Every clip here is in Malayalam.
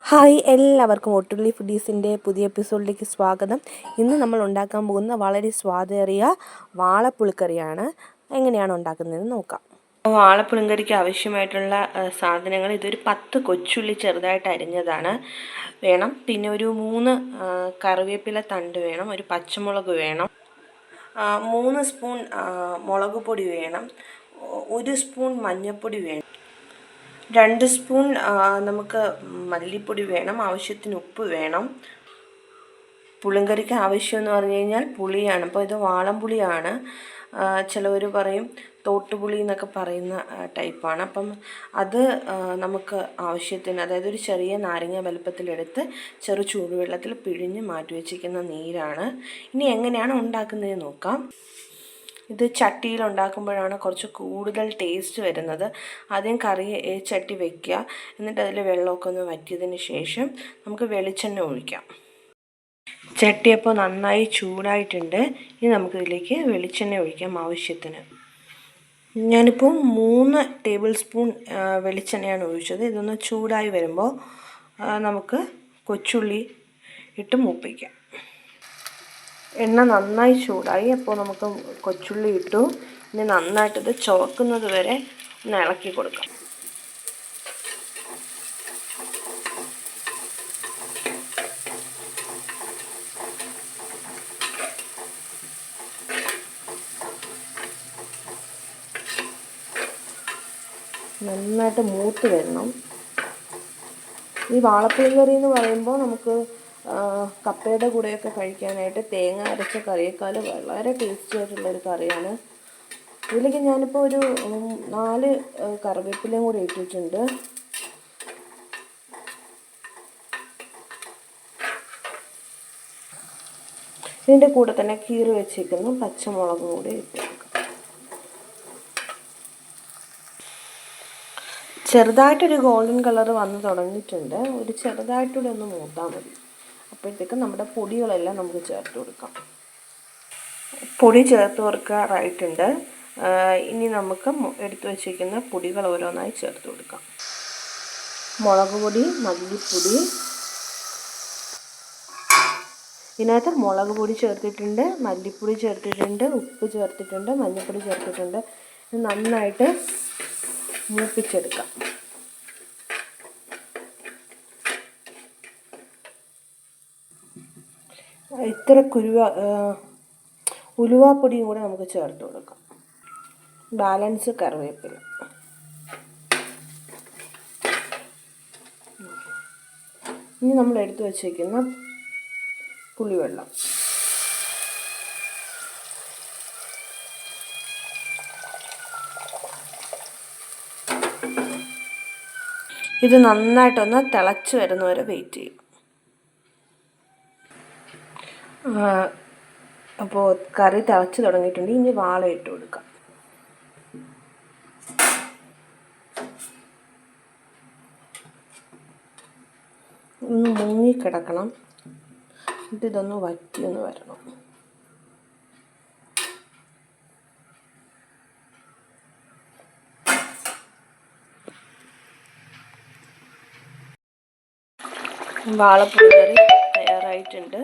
ഹായ്, എല്ലാവർക്കും ഒട്ടുള്ളി ഫുഡീസിൻ്റെ പുതിയ എപ്പിസോഡിലേക്ക് സ്വാഗതം. ഇന്ന് നമ്മൾ ഉണ്ടാക്കാൻ പോകുന്ന വളരെ സ്വാദേറിയ വാളപ്പുളിക്കറിയാണ്. എങ്ങനെയാണ് ഉണ്ടാക്കുന്നതെന്ന് നോക്കാം. വാളപ്പുളിങ്കറിക്ക് ആവശ്യമായിട്ടുള്ള സാധനങ്ങൾ ഇതൊരു 10 കൊച്ചുള്ളി ചെറുതായിട്ട് അരിഞ്ഞതാണ് വേണം. പിന്നെ ഒരു 3 കറിവേപ്പില തണ്ട് വേണം. ഒരു പച്ചമുളക് വേണം. 3 സ്പൂൺ മുളക് പൊടി വേണം. 1 സ്പൂൺ മഞ്ഞൾപ്പൊടി വേണം. 2 സ്പൂൺ നമുക്ക് മല്ലിപ്പൊടി വേണം. ആവശ്യത്തിന് ഉപ്പ് വേണം. പുളിങ്കറിക്ക് ആവശ്യമെന്ന് പറഞ്ഞു കഴിഞ്ഞാൽ പുളിയാണ്. അപ്പോൾ ഇത് വാളംപുളിയാണ്. ചിലവർ പറയും തോട്ടുപുളി എന്നൊക്കെ പറയുന്ന ടൈപ്പാണ്. അപ്പം അത് നമുക്ക് ആവശ്യത്തിന്, അതായത് ഒരു ചെറിയ നാരങ്ങ വലുപ്പത്തിലെടുത്ത് ചെറു ചൂടുവെള്ളത്തിൽ പിഴിഞ്ഞ് മാറ്റി വച്ചിരിക്കുന്ന നീരാണ്. ഇനി എങ്ങനെയാണ് ഉണ്ടാക്കുന്നതെന്ന് നോക്കാം. ഇത് ചട്ടിയിൽ ഉണ്ടാക്കുമ്പോഴാണ് കുറച്ച് കൂടുതൽ ടേസ്റ്റ് വരുന്നത്. ആദ്യം ചട്ടി വയ്ക്കുക. എന്നിട്ട് അതിൽ വെള്ളമൊക്കെ ഒന്ന് വറ്റിയതിന് ശേഷം നമുക്ക് വെളിച്ചെണ്ണ ഒഴിക്കാം. ചട്ടി അപ്പോൾ നന്നായി ചൂടായിട്ടുണ്ട്. ഇനി നമുക്കിതിലേക്ക് വെളിച്ചെണ്ണ ഒഴിക്കാം ആവശ്യത്തിന്. ഞാനിപ്പോൾ 3 ടേബിൾ സ്പൂൺ വെളിച്ചെണ്ണയാണ് ഒഴിച്ചത്. ഇതൊന്ന് ചൂടായി വരുമ്പോൾ നമുക്ക് കൊച്ചുള്ളി ഇട്ട് മൂപ്പിക്കാം. എണ്ണ നന്നായി ചൂടായി. അപ്പോൾ നമുക്ക് കൊച്ചുള്ളി ഇട്ടു. ഇനി നന്നായിട്ടിത് ചുവക്കുന്നത് വരെ ഒന്ന് ഇളക്കി കൊടുക്കാം. നന്നായിട്ട് മൂത്ത് വരണം. ഈ വാളപ്പുളിങ്കറി എന്ന് പറയുമ്പോൾ നമുക്ക് കപ്പയുടെ കൂടെയൊക്കെ കഴിക്കാനായിട്ട് തേങ്ങ അരച്ച കറിയേക്കാൾ വളരെ ടേസ്റ്റി ആയിട്ടുള്ളൊരു കറിയാണ്. ഇതിലേക്ക് ഞാനിപ്പോൾ ഒരു 4 കറിവേപ്പിലയും കൂടി ഇട്ടിട്ടുണ്ട്. ഇതിൻ്റെ കൂടെ തന്നെ കീറി വെച്ചേക്കുന്ന പച്ചമുളകും കൂടി ഇട്ട് ചെറുതായിട്ടൊരു ഗോൾഡൻ കളർ വന്ന് തുടങ്ങിയിട്ടുണ്ട്. ഒരു ചെറുതായിട്ടൂടെ ഒന്ന് മൂത്താൽ മതി. അപ്പോഴത്തേക്കും നമ്മുടെ പൊടികളെല്ലാം നമുക്ക് ചേർത്ത് കൊടുക്കാം. പൊടി ചേർത്ത് കൊടുക്കാറായിട്ടുണ്ട്. ഇനി നമുക്ക് എടുത്തു വച്ചിരിക്കുന്ന പൊടികൾ ഓരോന്നായി ചേർത്ത് കൊടുക്കാം. മുളക് പൊടി, മല്ലിപ്പൊടി, ഇതിനകത്ത് മുളക് പൊടി ചേർത്തിട്ടുണ്ട്, മല്ലിപ്പൊടി ചേർത്തിട്ടുണ്ട്, ഉപ്പ് ചേർത്തിട്ടുണ്ട്, മഞ്ഞൾപ്പൊടി ചേർത്തിട്ടുണ്ട്. നന്നായിട്ട് മൂപ്പിച്ചെടുക്കാം. ഇത്ര ഉലുവാപ്പൊടിയും കൂടെ നമുക്ക് ചേർത്ത് കൊടുക്കാം. ബാലൻസ് കറിവേപ്പില. ഇനി നമ്മൾ എടുത്തു വച്ചിരിക്കുന്ന പുളിവെള്ളം. ഇത് നന്നായിട്ടൊന്ന് തിളച്ച് വരുന്നവരെ വെയിറ്റ് ചെയ്യും. അപ്പോൾ കറി തിളച്ച് തുടങ്ങിയിട്ടുണ്ട്. ഇനി വാള ഇട്ട് കൊടുക്കാം. ഒന്ന് മുങ്ങിക്കിടക്കണം. എന്നിട്ട് ഇതൊന്ന് വറ്റിയൊന്ന് വരണം. വാളപ്പുളിങ്കറി തയ്യാറായിട്ടുണ്ട്.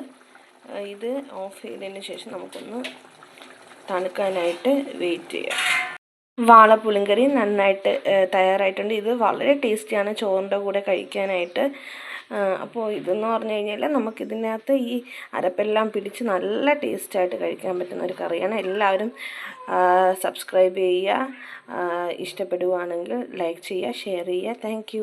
ഇത് ഓഫ് ചെയ്തതിന് ശേഷം നമുക്കൊന്ന് തണുക്കാനായിട്ട് വെയിറ്റ് ചെയ്യാം. വാളപ്പുളിങ്കറി നന്നായിട്ട് തയ്യാറായിട്ടുണ്ട്. ഇത് വളരെ ടേസ്റ്റിയാണ് ചോറിൻ്റെ കൂടെ കഴിക്കാനായിട്ട്. അപ്പോൾ ഇതെന്ന് പറഞ്ഞു കഴിഞ്ഞാൽ നമുക്കിതിനകത്ത് ഈ അരപ്പെല്ലാം പിടിച്ച് നല്ല ടേസ്റ്റായിട്ട് കഴിക്കാൻ പറ്റുന്ന ഒരു കറിയാണ്. എല്ലാവരും സബ്സ്ക്രൈബ് ചെയ്യുക. ഇഷ്ടപ്പെടുകയാണെങ്കിൽ ലൈക്ക് ചെയ്യുക, ഷെയർ ചെയ്യുക. താങ്ക്